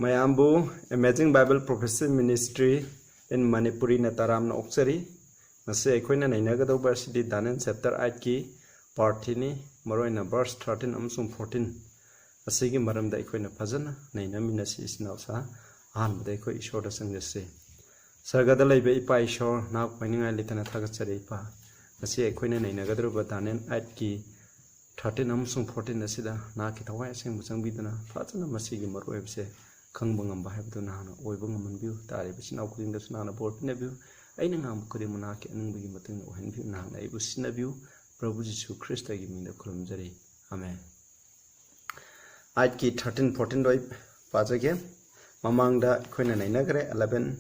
Mayambu Amazing Bible Prophecy Ministry in Manipuri Nataram na Oksari Nase Equina Nainagado Versity Daniel chapter 8 ki partini Maroina verse 13 amsum 14 Asigi Maram da Equina Pazana Naina Minasi is now sa An the Equi Shorter Sangase Sargadala Bay Pai Shore now pointing a little Tagasaripa Nase Equina Nainagado Daniel 8 ki 13 amsum 14 Nasida Nakitawa Sang Musambidana Fatana Masigi Marwebse Kangbangam Bahabduna, Oibangam view, Taribus now cooking the Sunana board in a view, Ainangam Kudimonaki and Bimatin or Henview Nana, I was in a view, Prabhuji Christa give me the Kurumzari. Amen. I'd keep 13 14 doip, Paz again. Mamanga Queen and Nagre 11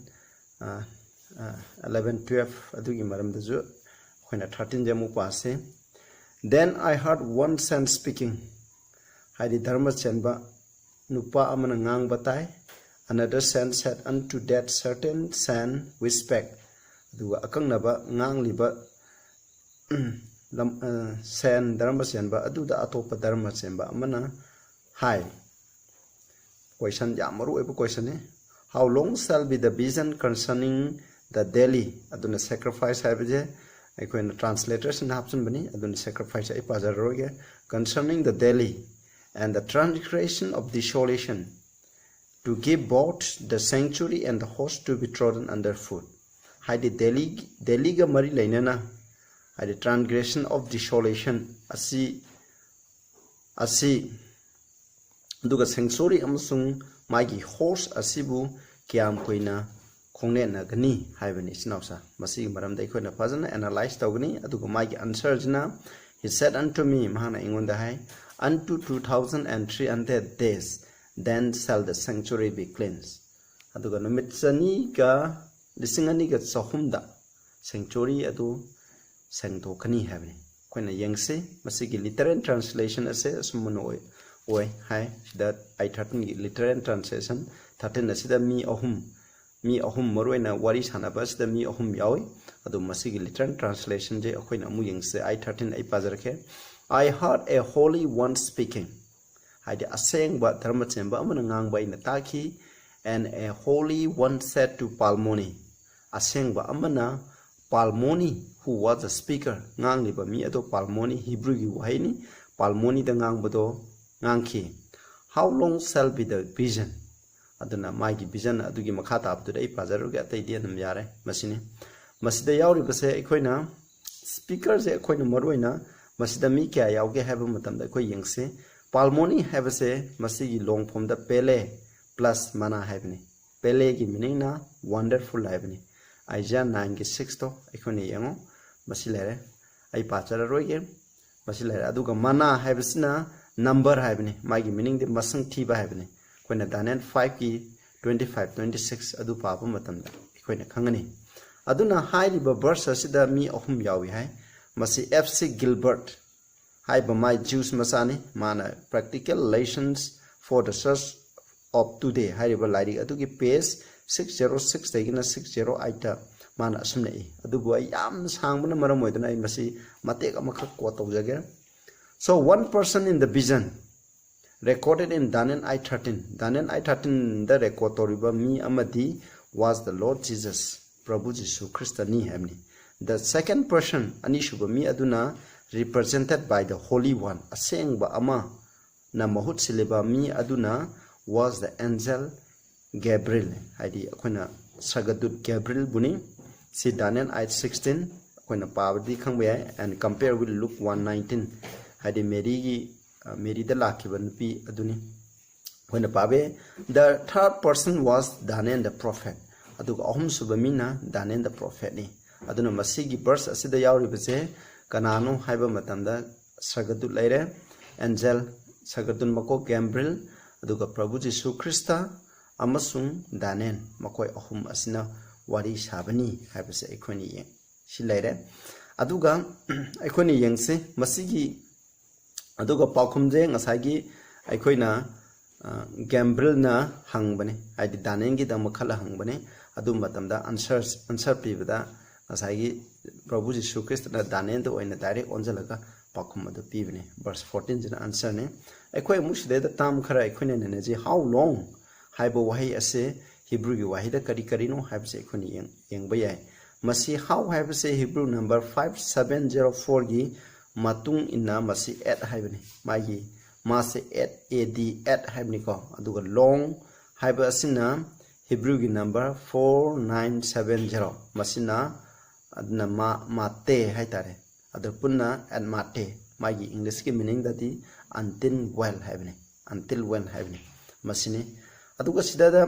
12 Adugi Maram the Zoo, when a 13 Jamu passe. Then I heard one son speaking. Hadi Dharma Chenba. Nupa amana ngang batai, another son said unto that certain son with spake. Duga akang naba ngang liba sen dharma senba aduda atopa dharma senba amana hi. Question yamaru ebu question how long shall be the vision concerning the daily aduna sacrifice habeje aikoina translators na option bani aduna sacrifice ai pajaroge concerning the daily and the transgression of desolation, to give both the sanctuary and the host to be trodden underfoot. Hide the deliga mari lainana, hide the transgression of desolation, asi duga sanctuary amasung magi host asibu kiam koina kongne na gani haibani sinausa masi maram dai koina fazana analyze tawgani aduga magi answer jina he said unto me mahana ingonda hai unto 2,300 days, then shall the sanctuary be cleansed. Aduga numitsani ka lisingani ka sahumda sanctuary adu sangto kani habni. Koina yengse masigi literal translation ase asumuno oi hai that I 13 literal translation 13 asida mi ahum maruina wari sanaba asida mi ahum yawi adu masigi literal translation je akoina mu yengse I 13 ai pazarke. I heard a holy one speaking. I did a saying but Dharmachemba amanangang by Nataki, and a holy one said to Palmoni. A saying by Amana Palmoni, who was the speaker, Ngang liba mi ado Palmoni, Hebrew Wahini, Palmoni the Ngang Bado Nangki. How long shall be the vision? Aduna Magi vision adugi makata up today, Pazaruga, they did them yare, Masini. Masida Yauri say Equina, speakers Equina Morwina. Masida mi kya yauge have matamda ko yengse Palmoni have say masigi long from the pele plus mana havni pele ki meaning na wonderful havni Isaiah 9:6 to ikoni yango masilere ai pachara roige masilere aduga mana have sina number havni magi meaning the masang thiba havni koina Daniel 5 ki 25-26 adu papa matamda ikoina khangani aduna high liba verse asida mi ahum yawi hai Masi FC Gilbert, hi by my Jews Masani, mana practical lessons for the church of today. Hi by Lady Aduki PS 606 taken a 608 mana asumnei. Adubu yam sangman maramoidana masi mateka maka quato jagger. So one person in the vision recorded in Daniel I-13. Daniel I-13 the record toriba mi amadi was the Lord Jesus, Prabhu Jesu Christa ni hamni. The second person, Anishubami Aduna, represented by the Holy One, Aseng ba ama na mahut sileba mi Aduna was the angel Gabriel. Hadi akuna sagadut Gabriel buni. Si Daniel 8:16 akuna pawdi khangbe and compare with Luke 1:19. Hadi Mary the lakiban pi aduni. When pabe the third person was Daniel the prophet. Aduga ahum subamina Daniel the prophet ni. Aduna masigi verse asida yauri bese kanano haiba matamda sagadut laire angel sagadun mako Gabriel aduga Prabhu Jesu Christa amasung Daniel makoi ahum asina wari sabani haibase ekhoni ye si laire aduga ekhoni yengse masigi aduga pakhumje ngasagi ekhoina Gabriel na hangbane adi Daniel gi damakhala hangbane adu matamda answer pibada asagi Prabhu Jesu Christ na Daniel do ina direct onjalaga pakhum adu pibne verse 14 jina answer ne ekoi musde da tam khara ekoi ne ne ji how long haiba wahi ase Hebrew gi wahi da kari kari no haiba se khoni yang ba yai masi how haiba se Hebrew number 5704 gi matung inna masi at haiba ni magi mase at ad at haiba ni ko aduga long haiba asina Hebrew gi number 4970 masina adna mate haitare adu punna at mate magi English ki meaning dati until when haibni masini aduga sidada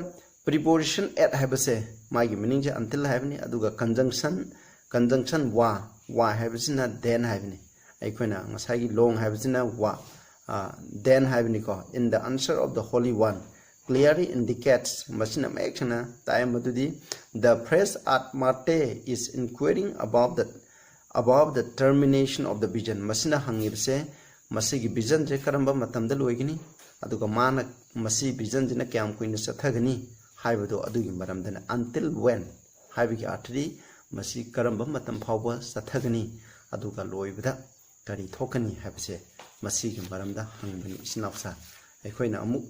preposition at haibase magi meaning je until haibni aduga conjunction wa haibasina then haibni aikoina ngasagi long haibasina wa then haibni ko in the answer of the holy one clearly indicates masina mekchana time madudi the phrase at mate is inquiring above the termination of the vision masina hangibse masigi vision je karamba matamda loigini aduga mana masi vision jina kyam kuina sathagani haibado adugi maramdana until when haibigi artri masi karamba matam phawba sathagani aduga loibada kari thokani haibse masigi maramda hangbani sinapsa aikoina amuk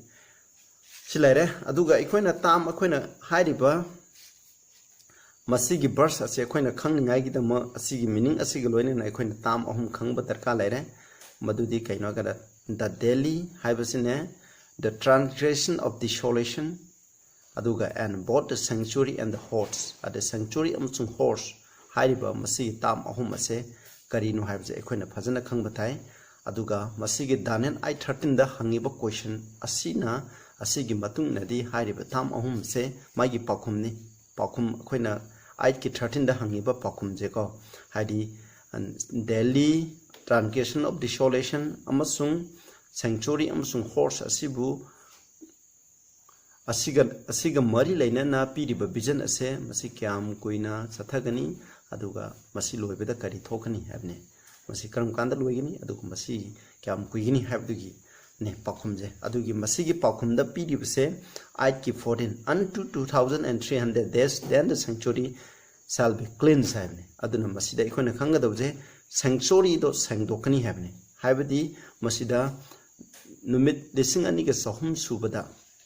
silaire aduga aikoina tam akoina hairiba masigi verse ase akoina khangningai gi dama asigi meaning asigi loine na akoina tam ahum khangba darka laire madudi kaino gada the daily haibasine the transgression of desolation aduga and both the sanctuary and the horse at the sanctuary amsung horse hairiba masigi tam ahum ase karino haibse akoina phajana khangba thai aduga masigi Daniel 8:13 da hangiba question asina asigi matung nadi hairiba tam ahum se magi pakhumni pakhum akoina 8:13 da hangiba pakhum je ko haidi daily transgression of desolation amasung sanctuary amasung horse asibu asiga mari laina na piriba vision ase masi kyam koina sathagani aduga masi loibeda kari thokani habne masi karam kanda loigini aduga masi kyam kuigini habdugi ne pakhumje adugi masigi pakhumda pidibse 8:14 unto 2300 days then the sanctuary shall be cleansed habne aduna masida ikona khangadawje sanctuary do sangdokani habne habadi masida numit lising ani ga sahum subada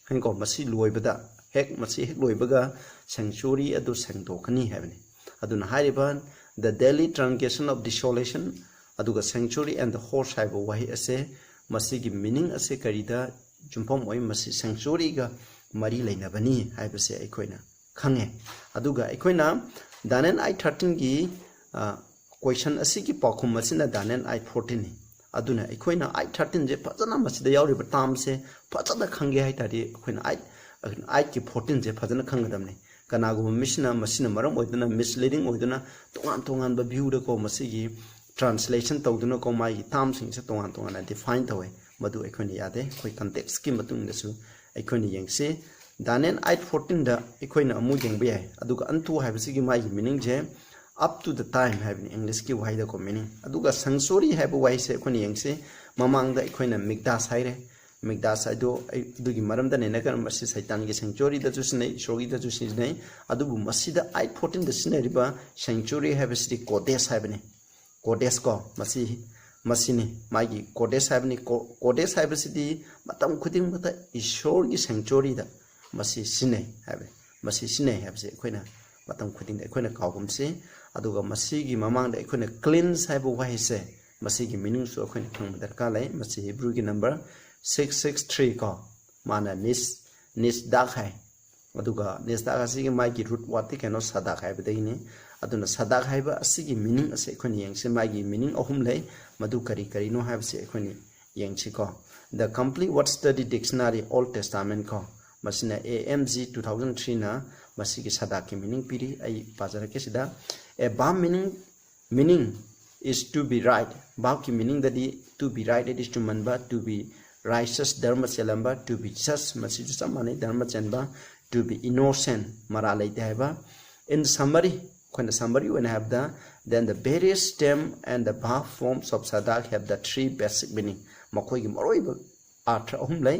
hanko masi loibada hek loibaga sanctuary adu sangdokani habne aduna hariban the daily transgression of desolation aduga sanctuary and the horse haiba wahi ase masigi meaning ase karida jumpom oi masi sanctuary ga mari lainabani haibase aikoina khange aduga aikoina Daniel 8:13 gi question asigi pakhum masina Daniel 8:14 ni aduna aikoina 8:13 je phajana masida yauriba tamse phajana khange haitari aikoina 8 ki 14 je phajana khangadamni kanagu misna masina maram oiduna misleading oiduna tongan ba view de ko masigi translation tawduna ko mai tam sing se tongan define tawe madu aikoina yade koi context ki matung desu aikoina yengse Daniel 8:14 da aikoina amu jengbe yai aduga antu haibasigi mai meaning je up to the time have in English ki waida ko meaning aduga sanctuary have wai se aikoina yengse mamang da aikoina migdas haire migdas aido adugi maram da ne kan masi saitan gi sanctuary da jusne shogi da jusne adubu masida 8:14 da sineriba sanctuary have sidi goddess have ne goddess ko masini magi goddess have ni goddess have sidi matam khuding mata ishor gi sanctuary da masi sine have se aikoina matam khuding da aikoina kawgum se aduga masigi mamang da aikoina cleanse have wai se masigi meaning so aikoina khang darka lai masi Hebrew gi number 663 ko mana nis dak hai aduga nis dak asigi magi root what kano sadak hai badaini aduna sadak hai ba asigi meaning ase aikoina yengse magi meaning ahum lai madu kari no have se aikoina yengchi ko the complete word study dictionary Old Testament ko masina AMG 2003 na masigi sadak ki meaning piri ai pajara ke sida a bam meaning is to be right bam ki meaning that to be right it is to manba to be righteous dharma chelamba to be just masi samane dharma chenba to be innocent maralai daiba in summary when I have then the various stem and the verb forms of sadak have the three basic meaning makoi gi maroi artha ahum lai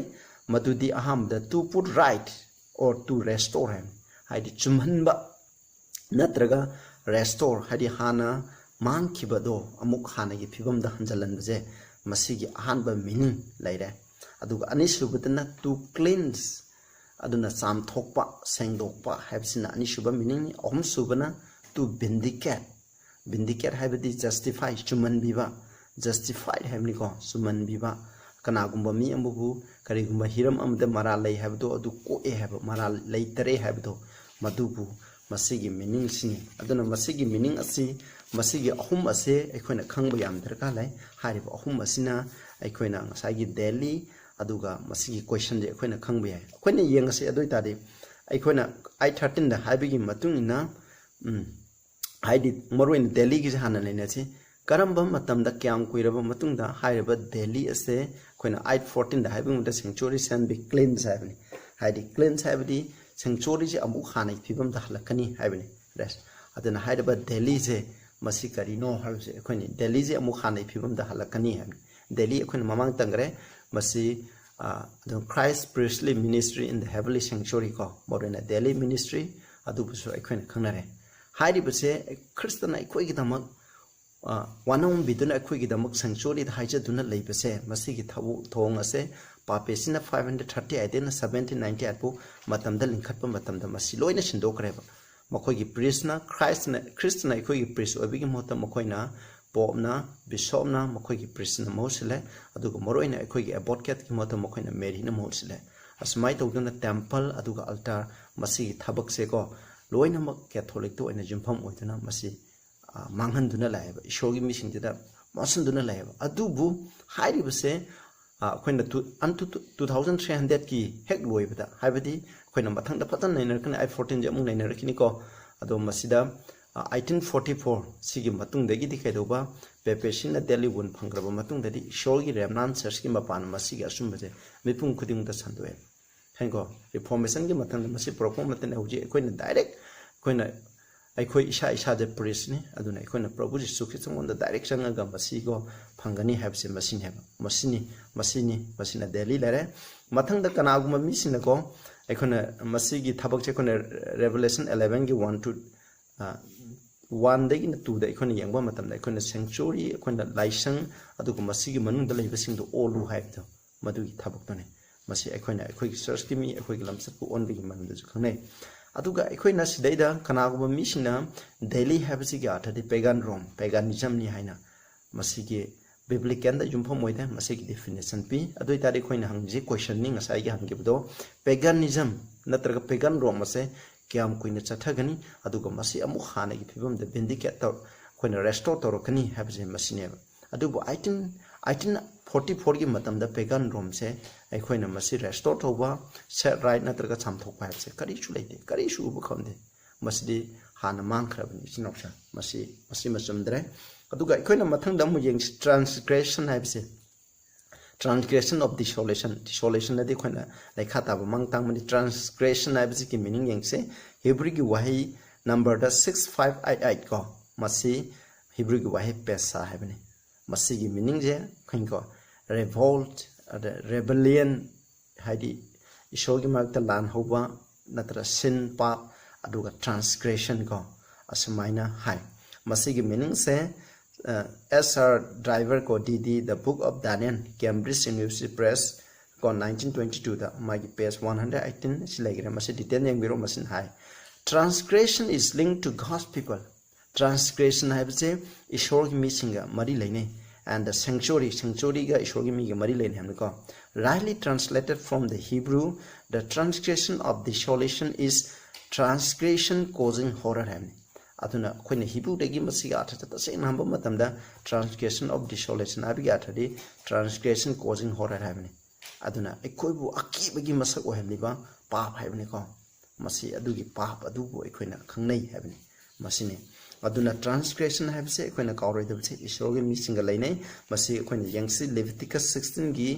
madudi aham the to put right or to restore him haidi chumhanba natraga restore haidi hana mangkhibado amuk hana gi phibam da hanjalan baje masigi ahanba meaning laire aduga anisubutna to cleanse aduna sam thokpa sengdokpa haibsina ani shuba meaning ni ahum subana to vindicate haibadi justify chuman biba justified haibni ko suman biba kana gumba mi ambu kari gumba hiram amda mara lay habdo adu ko e hab mara lay tare habdo madubu masigi meaning sini aduna masigi meaning asi masigi ahum ase aikoina khangba yam darka lai hariba ahum asina aikoina ngasagi daily aduga masigi question je aikoina khangba yai aikoina yengase adoi tadi aikoina I13 da haibigi matungina haidi morwen daily gi hana lena chi karamba matamda kyam kuiraba matungda hairaba daily ase aikoina I14 da haibing da sanctuary san be cleanse haibni haidi cleanse haibdi sanctuary je amu khana phibam da halakani haibni rest aduna hairaba daily je masi karino habse aikoini daily je amu khana phibam da halakani haibni daily aikoina mamang tangre masi the Christ priestly ministry in the heavenly sanctuary ko morena daily ministry adu busu aikoina khangnare haidi buse Christian aikoi gi damak wanam biduna aikoi gi damak sanctuary da haija duna leibase masi gi thabu thong ase papesina 530 aidena 1798 pu matamda linkhatpa matamda masi loina sindokraba makoi gi priest na Christian aikoi gi priest obigi mota makoi na popna bishopna makoi gi priest na mosile aduga moroina aikoi gi advocate ki mota makoi na Mary na mosile asmai tawduna temple aduga altar masi gi thabak se ko loina mak catholic to ina jumpham oiduna masi manghanduna laiba ishogi mission da masanduna laiba adubu hairi base akoina unto 2300 ki hek loibada haibadi akoina mathangda patan nainer kan I14 je mung nainer kini ko ado masida 1844 sigi matung degi dikaidoba pepesina delhi won phangraba matung dadi shogi remnan church ki mapan masigi asumbaje mipung khuding da sandoe thanko reformation ki mathang masi propon maten auji akoina direct akoina aikoi isa de priest ni aduna aikoina prabhu jisu christ on the direction ga masi go phangani habse masini haba masina delhi lare mathang da kana guma misina ko aikoina masigi thabak che kone revelation 11 gi 1 to 1 dagi na 2 da aikoina yengba matam da aikoina sanctuary aikoina laisang aduga masigi manung da leibasing do olu haibdo madugi thabak to ne masi aikoina aikoi church ki mi aikoi lamsat ku on bigi manung da ju khanai aduga aikoina sidaida kanaguma misina daily habsi ga athadi paganism ni haina masigi biblical da jumpham moida masigi definition pi adoi tari khoina hangji question ni ngasai gi hangibdo paganism natraga pagan rom mase kyam koina chathagani aduga masi amu khana gi phibam da vindicate tor khoina restore tor kani habje masine adubu 1844 gi matam da pagan rom se ai khoina masi restore thoba set right natraga chamthok pa se kari chu leite kari chu bu khamde masdi hana mang khrabni sinoksa masi masumdre aduga aikoina mathang da mu yeng transgression haibse transgression of desolation na dekhoina lekha ta mang tang mani transgression haibse ki meaning yengse hebrew gi wahi number da 6588 ko masi hebrew gi wahi pesa haibne masi gi meaning je khinko revolt rebellion haidi ishogi magta lan hoba natra sin pa aduga transgression ko asmaina hai masi gi meaning se SR driver ko DD the book of Daniel Cambridge University Press ko 1922 da magi page 118 silagira masi detail yang biro masin hai transgression is linked to God's people transgression haibse ishor gi misinga mari laine and the sanctuary ga ishor gi mi ga mari laine hamko rightly translated from the Hebrew the transgression of desolation is transgression causing horror hamni aduna khoina Hebrew dagi masiga atha ta se namba matamda transgression of desolation abiga athadi transgression causing horror haibni aduna ekoibu akibagi masak ohemliba pap haibni ko masi adugi pap adubu ekoina khangnai haibni masine aduna transgression haibse ekoina kawroi dabse isoge mi singa lainai masi ekoina yangsi Leviticus 16 gi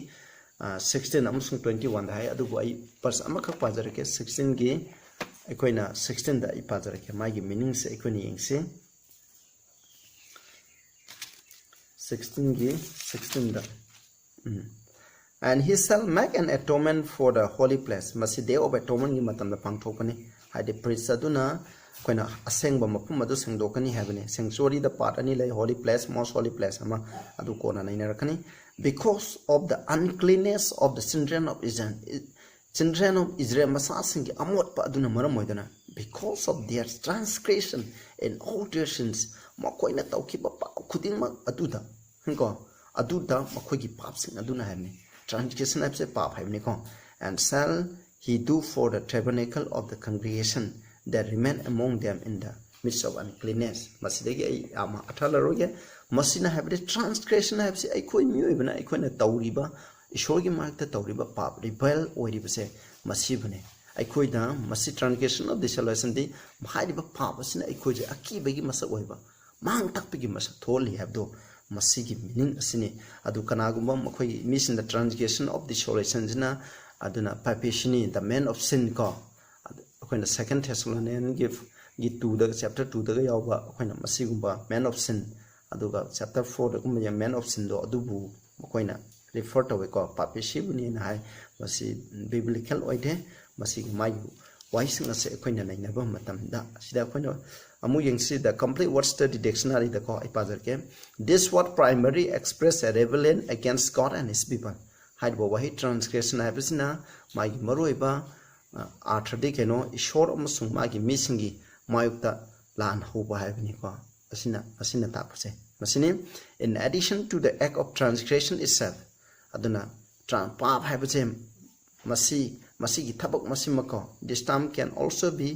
16 amsung 21 da hai adubu ai pars amakak pajarake 16 gi aikoina 16 da ipazara ke magi meaning se aikoina yengse 16 gi 16 da and he shall make an atonement for the holy place masi day of atonement gi matam da pangthokani haide priest aduna koina asengba mapum adu sengdokani habane sanctuary the part ani lai holy place most holy place ama adu kona naina rakani because of the uncleanness of the children of children of Israel masasing ki amot pa aduna maram moidana because of their transgression and all their sins makoina tawkiba pa khuding mak aduda ko aduda makoi gi pap sing aduna haimni transgression apse pap haimni ko and shall he do for the tabernacle of the congregation that remain among them in the midst of uncleanness masidegi ai ama athalaroge masina habde transgression habse ai koi miyobana ai koina tawriba ishorgi markta tawriba pap rebel oiribase masibane ai koida masi transgression of desolation di mahaiba pap asina ai koje akibegi masa oiba mang takpigi masa tholi habdo masigi meaning asini adu kanagumba makoi mission the transgression of desolation jina aduna papishini the man of sin ko akoina second Thessalonians give 2 the chapter 2 the yawa akoina masigumba man of sin aduga chapter 4 the kumya man of sin do adubu akoina refer to ko papishibuni na hai masi biblical oide masi mai waising ase akoina nainaba matamda sida akoina amu yengsi the complete word study dictionary the ko ipajar ke this word primary express a rebellion against God and his people haibo wahi transgression habisina magi maroiba arthadi keno ishor amasung magi misingi mayukta lan hoba habini ko asina tapse masini in addition to the act of transgression itself aduna pap habise masi gi thabak masimako this term can also be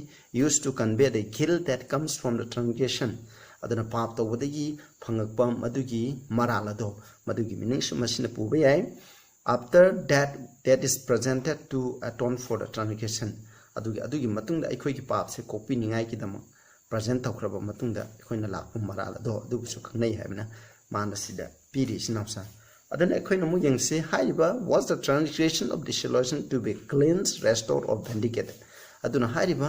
used to convey the guilt that comes from the transgression aduna pap to wadagi phangakpa madugi maralado madugi meaning masina puba yai after that is presented to atone for the transgression adugi matungda aikoi gi pap se copy ningai ki damo present tawkraba matungda aikoina lakpu maralado adugu su khangnai habna manda sida piri sinapsa adana aikoina mu yengse haiba was the transgression of desolation to be cleansed restored or vindicated aduna haiba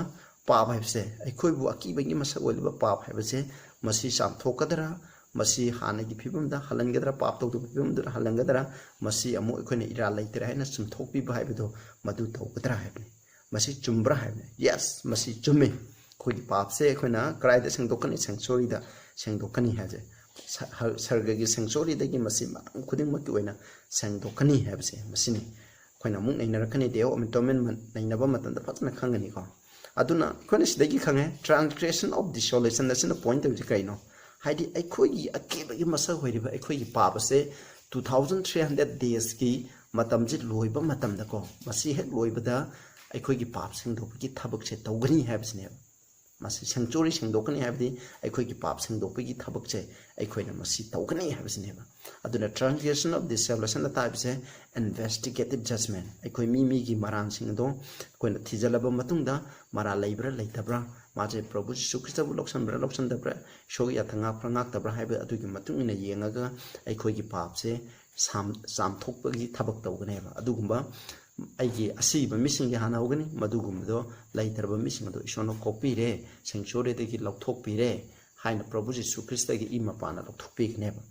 pap haibse aikoi bu akibagi masa oliba pap haibse masi sam thokadara masi hanagi phibumda halangadra pap tawdu phibumda halangadra masi amu aikoina ira laitira haina sum thokpi ba haibido madu tawgadra haibni masi chumbra haibni yes masi chumme khoi pap se aikoina krai da sengdokani sanctuary da sengdokani haje sargagi sanctuary dagi masi matang khuding makki oina sengdokani habse masini khoina mung nainarakani deo amtomen nainaba matanda patna khangani ko aduna khoina sidagi khange transgression of desolation nasina point of kaino haidi aikhogi akebagi masa hoiriba aikhogi papase 2300 days ki matamjit loiba matamda ko masi hek loibada aikhogi pap sengdokgi thabak se tawgani habsne masi sanctuary sengdokani habdi aikhogi pap sengdokgi thabak se aikoina masi tawgani habsne aduna transgression of desolation the type se investigative judgment aikoi mi gi maran sing do koina thijalaba matungda mara leibra leitabra maje prabhu Jesus Christ bu loksan dabra shogi athanga prangak tabra haiba adugi matung ina yengaga aikoi gi pap se sam thokpagi thabak tawgane ba adugumba aigi asiba missing gi hana hogani madugumdo leitarba missing do isono copy re sanctuary de gi lokthok pi re haina prabhu Jesus Christ gi ima pana lokthok pi ne ba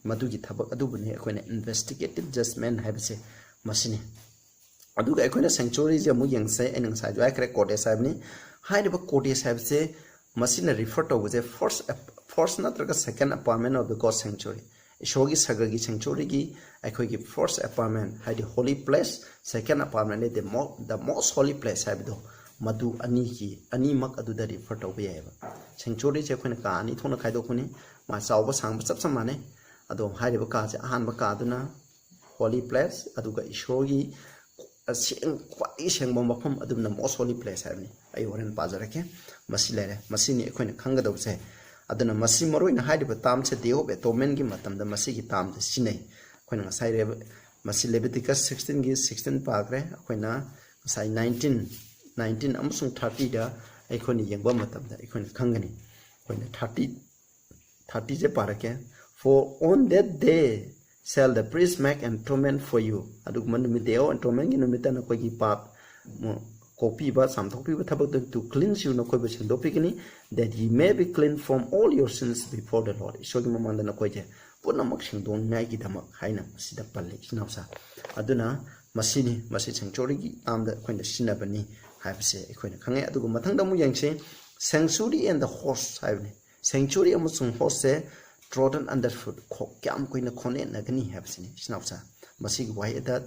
madugi thabak adubune akoina investigative judgment habse masini aduga akoina sanctuary je mu yengse enang sa jwa kre kote sabni haida kote sabse masina refer to was a first natraga second apartment of the God sanctuary shogi sagagi sanctuary gi akoigi first apartment haidi holy place second apartment the most holy place habdo madu ani mak adu da refer to be yaba sanctuary je akoina ka ani thona khaido kuni ma chawba sangba chap samane adom hairiba ka je ahan ba ka duna holy place aduga ishogi aseng kwai sengba mafam adumna most holy place habni ai horen pajarake masilere masini ekoina khanga dawse aduna masi maroina hairiba tam se deo be tomen gi matam da masi gi tam de sinai koina ngasai re masi Leviticus 16 gi 16 pagre koina ngasai 19 amsung 30 da aikoni yengba matam da aikoni khangani koina 30 je parake for on that day shall the priest make atonement for you aduk manumi deo atonement gi numita na ko gi pap copy ba samthokpi ba thabak to cleanse you na ko ba sendopikini that ye may be clean from all your sins before the Lord isogi mamanda na ko je puna maksing dong ngai gi damak haina sida palle sinausa aduna masi sanctuary gi amda koina sinabani haibse koina khange adugo mathangda mu yangse sanctuary and the horse haibne sanctuary amusung horse trodden underfoot kyam koina khone nagani habsini snausa masig why that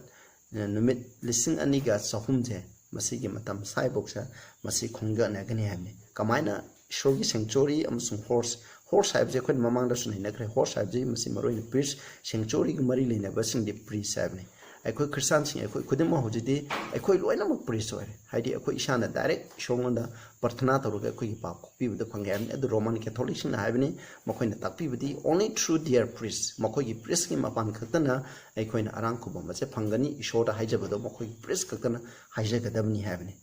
numit lising aniga sahumje masigi matam sai boksa masi khongga na gani hamne kamaina shogi sanctuary amusung horse habje khon mamang da sunai nakre horse habje masi maroi priest sanctuary gi mari leina basing di priest habne akhoi christian sing akhoi khudima hojidi akhoi loina mak priest ore haidi akhoi isana direct shongonda parthana toruga akhoi gi pap kopi bda khangam adu roman catholic sing habne makhoi na takpi bdi only through their priest makhoi gi priest gi mapan khatana akhoi na arang ko bam se phangani ishoda haijabado makhoi gi priest khatana haijagadabni habne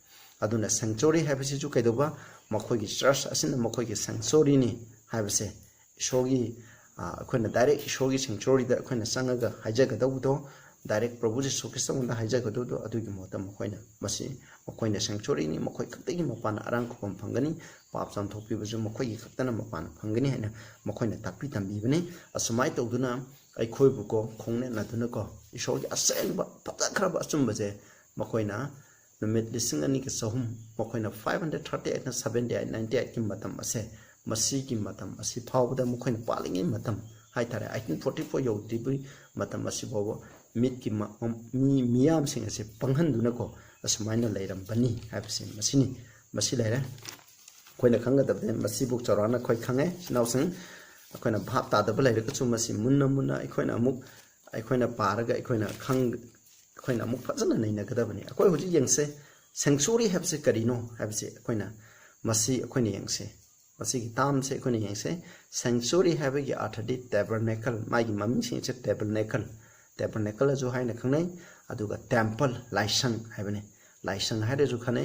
aduna sanctuary habse ju kaidoba makhoi gi church asina makhoi gi sanctuary ni habse shogi akhoi na direct shogi sanctuary da akhoi na sangaga haijagadawdo direct Prabhu Jesu Christ munda haijagado do adugi mota makoina masi makoina sanctuary ni makoi khakti mapana arang khopam phangani pap cham thopi buju makoi gi khaktana mapana phangani haina makoina takpi tambi bane asumai tawduna ai khoi bu ko khongne na duna ko ishogi asengba pata khraba asumba je makoina numit lising ani ke sahum makoina 538 na 78 98 ki matam ase masi ki matam asi phawda makoina palingi matam hai tare 1844 yo dibi matam asi bobo mit ki miyam sing ase panghan duna ko asmaina leiram bani habse masini masi leira koina khanga da masi buk charana khoi khange sinau sing koina bhap ta da leira ku chu masi munna koina amuk koina paraga koina khang koina amuk fajana nei na gada bani koi hoji yengse sanctuary habse karino habse koina masi koina yengse masi ki tam se koina yengse sanctuary habe gi athadi tabernacle mai gi mami sing che tabernacle jo haina khangnai aduga temple laisang haibane laisang haide jo khane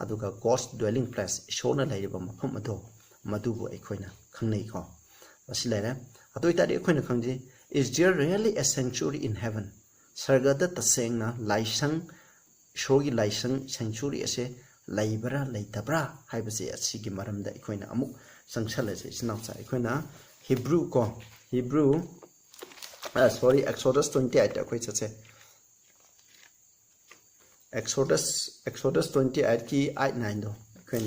aduga ghost dwelling place shona laiba mafam ado madubu aikoina khangnai ko asilaira atoi tari aikoina khangji is there really a sanctuary in heaven sargada tasengna laisang shogi laisang sanctuary ase laibara laitabra haibase asigi maramda aikoina amuk sangsala je sinawsa aikoina Hebrew sorry Exodus 28 akhoi chache Exodus 28 ki 8-9 do akhoi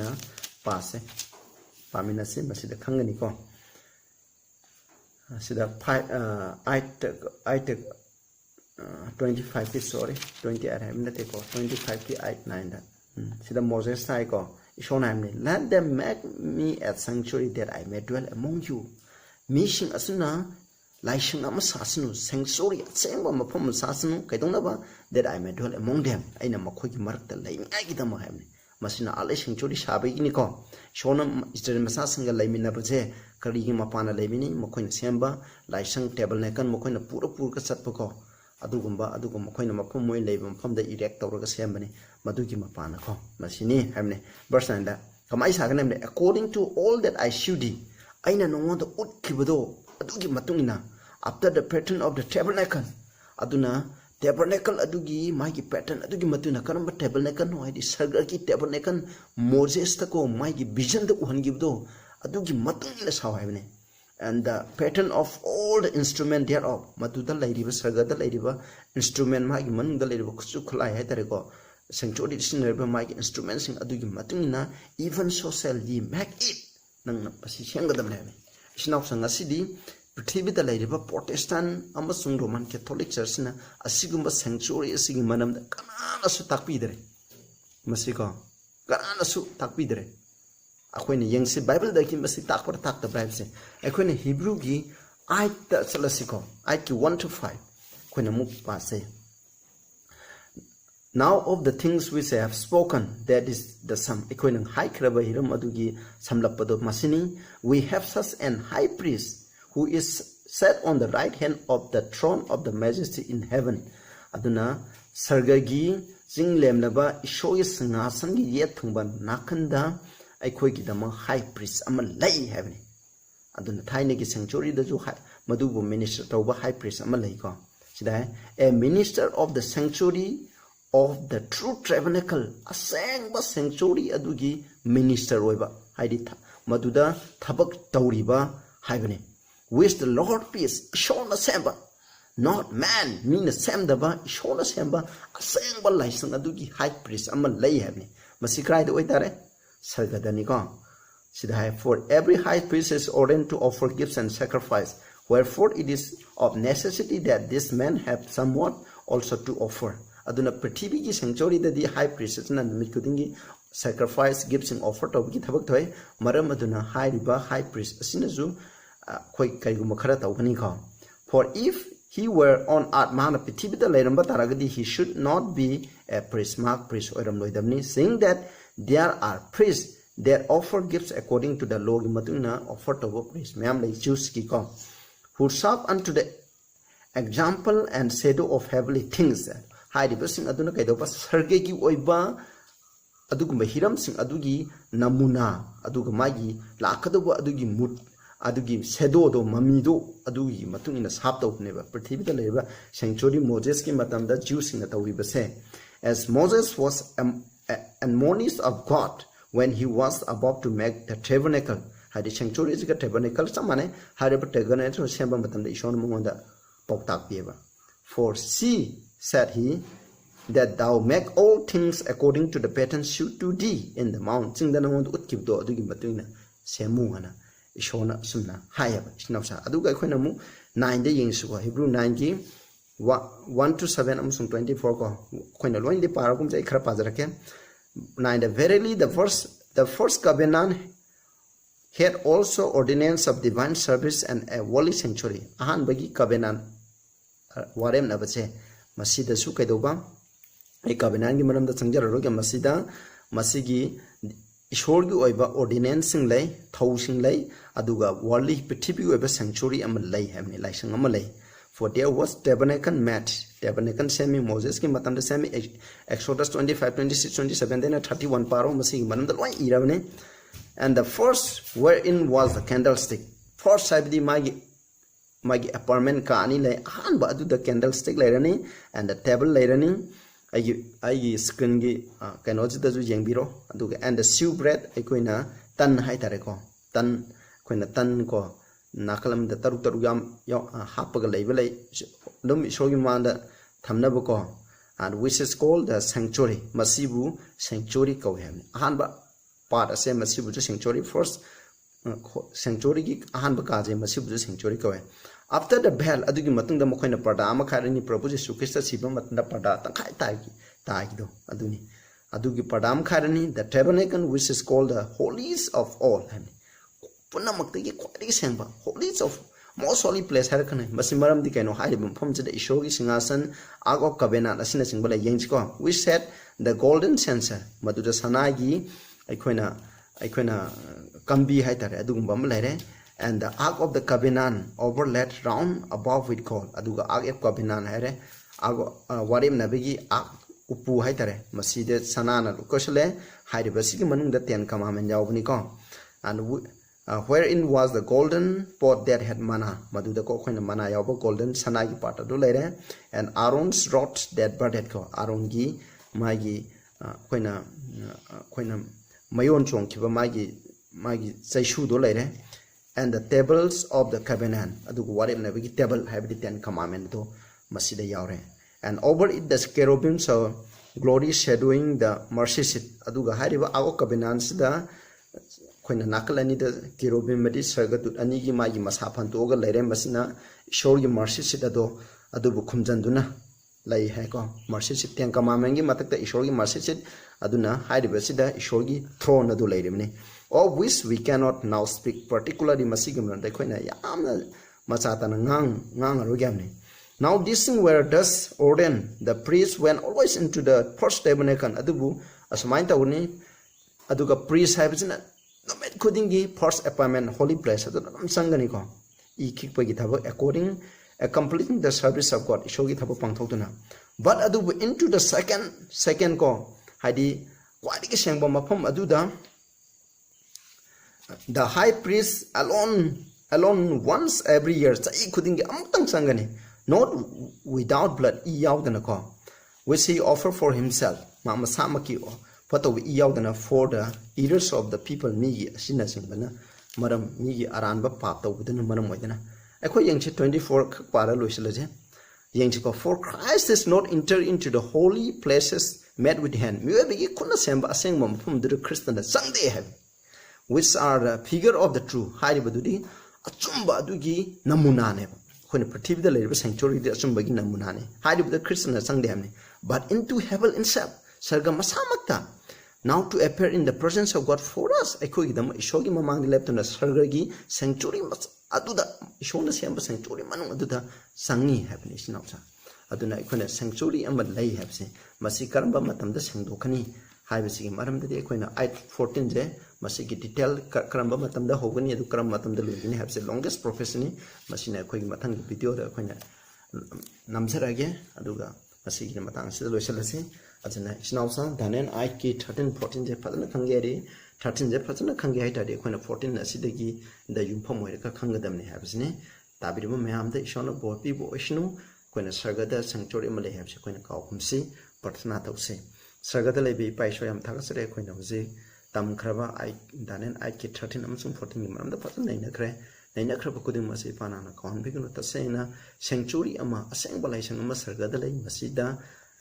pase pamina se masida khangani ko sida 25 ki sorry 28 hamna te ko 25 ki 8-9 da sida Moses sai ko ishona hamni let them make me a sanctuary that I may dwell among you mission asuna laisang ama sasunu sanctuary sengba mafam sasunu kaidongna ba that I may dwell among them aina makhoi gi marakta laing ai gi dama hamni masina ale sanctuary sabai gi ni ko shona Israel masa sanga laimina baje kari gi mapana laimini makhoi na semba laisang table ne kan makhoi na pura ka satpa ko adugumba makhoi na mafam moi leiba mafam da erect tawraga sembani madu gi mapana ko masini hamne verse 9 da kamai saga namne according to all that I showed thee aina no da utkibado adugi matungina after the pattern of the tabernacle aduna tabernacle adugi magi pattern adugi matuna karamba tabernacle no idi sargar ki tabernacle Moses ta ko magi vision da uhangibdo adugi matungina sawhaibne and the pattern of all the instrument thereof matuda lairiba sargar da lairiba instrument magi manung da lairiba kuchu khulai hai tare ko sanctuary sinnerba magi instrument sing adugi matungina even so shall ye make it nang pasi sengadamne isnaw sangasidi Prithvi da lairiba Protestant amasung Roman Catholic Church na asigumba sanctuary asigi manam da kanana su takpidre masiko kanana su takpidre akoina yengse Bible da ki masi takpar takta Bible se akoina Hebrew gi ayat da salasiko ayat ki 1 to 5 akoina muk pase now of the things which I have spoken that is the sum akoina high kraba hiram adugi samlapado masini we have such an high priest who is set on the right hand of the throne of the majesty in heaven aduna sargagi jinglemnaba ishoyi singasangi yethungban nakanda aikhoi gi dama high priest ama lai heaven aduna thaine gi sanctuary da ju madubu minister tawba high priest ama lai ko sida a minister of the sanctuary of the true tabernacle asengba sanctuary adugi minister oiba haidi maduda thabak tawriba haibane which the Lord peace shona semba not man mean semba shona semba asengba laisang adugi high priest ama lai habni masikrai da oitare sargadani ko sida for every high priest is ordained to offer gifts and sacrifice wherefore it is of necessity that this man have somewhat also to offer aduna prithvi gi sanctuary da di high priest na numit kudingi sacrifice gifts and offer to gi thabak thoi maram aduna high riba high priest asina ju khoi kai gu makhara tawgani kho for if he were on earth mana prithvi da lairamba taragadi he should not be a priest mark priest oiram loidamni saying that there are priests that offer gifts according to the law gi matuna offer to priest mayam lai choose ki ko who serve unto the example and shadow of heavenly things hai riba sing aduna kai do ba sarge gi oiba adugumba hiram sing adugi namuna aduga magi lakadaba adugi mut adugi shadow do mami do adugi matung ina sap to neba prithvi da leba sanctuary Moses ki matam da Jews na tawi ba se as Moses was admonished of God when he was about to make the tabernacle hadi sanctuary is a tabernacle samane hare ba tabernacle semba matam da ishon monda poktak pieba for see said he that thou make all things according to the pattern suit to thee in the mount sing da nang utkib do adugi matuina semu ana ishona sumna hayaba isnausa aduga khoina mu 9 de yingsu ko Hebrew 9 ki 1 to 7 amsung 24 ko khoina loin de paragum jai khara pajarake 9 verily the first covenant had also ordinance of divine service and a holy sanctuary ahan bagi covenant warem na bache masida su kaidoba ai covenant gi manam da changjaro ga masigi ishor gi oiba ordinance sing lay thau sing lay aduga worldly prithvi oiba sanctuary am lay hamni laisang am lay for there was tabernacle semi Moses ki matam da semi Exodus 25:26-27 then 31 paro masigi manam da loi irabne and the first wherein was the candlestick first sabdi magi apartment ka ani lay han ba adu the candlestick lairani and the table lairani ai screen gi kanoji da ju yengbiro aduga and the sew bread aikoina tan hai tare ko tan koina tan ko nakalam da taru yam hapaga leiba lei dum isogi manda thamna ko and which is called the sanctuary masibu sanctuary ko hem ahan ba part ase masibu sanctuary first sanctuary gi ahan ba ka je masibu sanctuary ko after the veil adugi matung da mokoina pada ama kharani Prabhu Jesu Christ siba matunda pada tangkai tai do adugi padam kharani the tabernacle which is called the holies of all punna makti gi kwadi sengba holies of most holy place har kan masimaram di kaino hai bum phom jada ishogi singasan ago kabena asina singbala yengs ko we said the golden censer maduda sanagi aikoina kambi hai tare adugum bam laire and the ark of the covenant overlaid round above with gold aduga ark of covenant haire ago warim nabigi ark upu hai tare maside sanana lukosle haire basigi manung da 10 commandment jawbni ko and wherein was the golden pot that had manna maduda ko khoina mana yawba golden sanagi part adu laire and Aaron's rod that budded ko Aaron gi magi khoina mayon chong kiba magi saishu do laire and the tables of the covenant adugu warim na bigi table have the 10 commandment to masida yaure and over it the cherubim so glory shadowing the mercy seat aduga hariba ago covenants da khoina nakalani da cherubim medi sargatut ani gi magi masaphan to ga leire masina ishor gi mercy seat adubu khumjanduna lai hai ko mercy seat 10 commandment gi matak da ishor gi mercy seat aduna hariba sida ishor gi throne adu leiremni of which we cannot now speak particularly masigam da khoina yamna machatana ngang arogamni now this thing where does ordain the priest went always into the first tabernacle adubu asmain tawni aduga priest habisina nomet khudingi first appointment holy place adu nam sangani ko I khikpagi thaba according completing the service of God ishogi thaba pangthokduna but adubu into the second ko hadi kwadi ki sengba mafam aduda the high priest alone once every year chai khudingi amtang sangani not without blood iyawdana ko which he offer for himself ma masamaki photo iyawdana for the ears of the people migi asina singbana maram migi aranba pap tawdana maram oidana akho yengchi 24 khak para loisalaje yengchi ko for Christ is not enter into the holy places made with hand mi bigi khuna semba asengma mphum dur Christian da sangde have which are the figure of the true haribadudi achumba adugi namuna ne khone prithvi da leiba sanctuary de achumba gi namuna ne haribada Christian sangde hamne but into heaven itself. Sarga masamakta. Now to appear in the presence of God for us. Akhoi dam ishogi mamang leptuna sargagi sanctuary mas aduda ishona semba sanctuary manung aduda sangi happening sinausa. Aduna akhona sanctuary amma lay habse. Masi karamba matamda sengdokani. Haibasi maramda akhona 8:14 je masi ki detail karamba matamda hogani adu karam matamda lugini habse longest profession masina akhoi mathang video da akhona namsarage aduga masi ki matang sida loisalase. Ajana isnausa danen I ki 13-14 je phadana khangeri 13 je phadana khange haita de khona 14 asidagi da yumpham hoiraka khangadamne habsine tabirima mayamda ishona bopi bo ishnu khona sargada sanctuary male habse khona kawkhumsi प्रार्थना तौसे सरगद लेबी पाइसो याम थागसरे खोइना हुजे तम खरबा आई दानेन आई के 13 अमसुम 14 नि मरमदा फतन नैनखरब कुदिम मसे पानाना कौन बिगनो तसेना century अमा असेंग बलाइसंग अमा सरगद लै मसिदा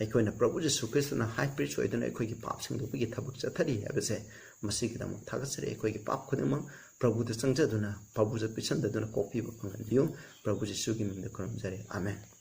अखोइना प्रभु जीसु क्रिस्टना हाई प्रीस्ट होइदना अखोइगी पाप संदोपगी थबक चथरी हबसे मसिगिदम थागसरे अखोइगी पाप खुदिम प्रभु द संगजदुना प्रभु ज पिछंददुना कॉपी बखंगदियो प्रभु जीसु की मिंद करम जरे आमेन।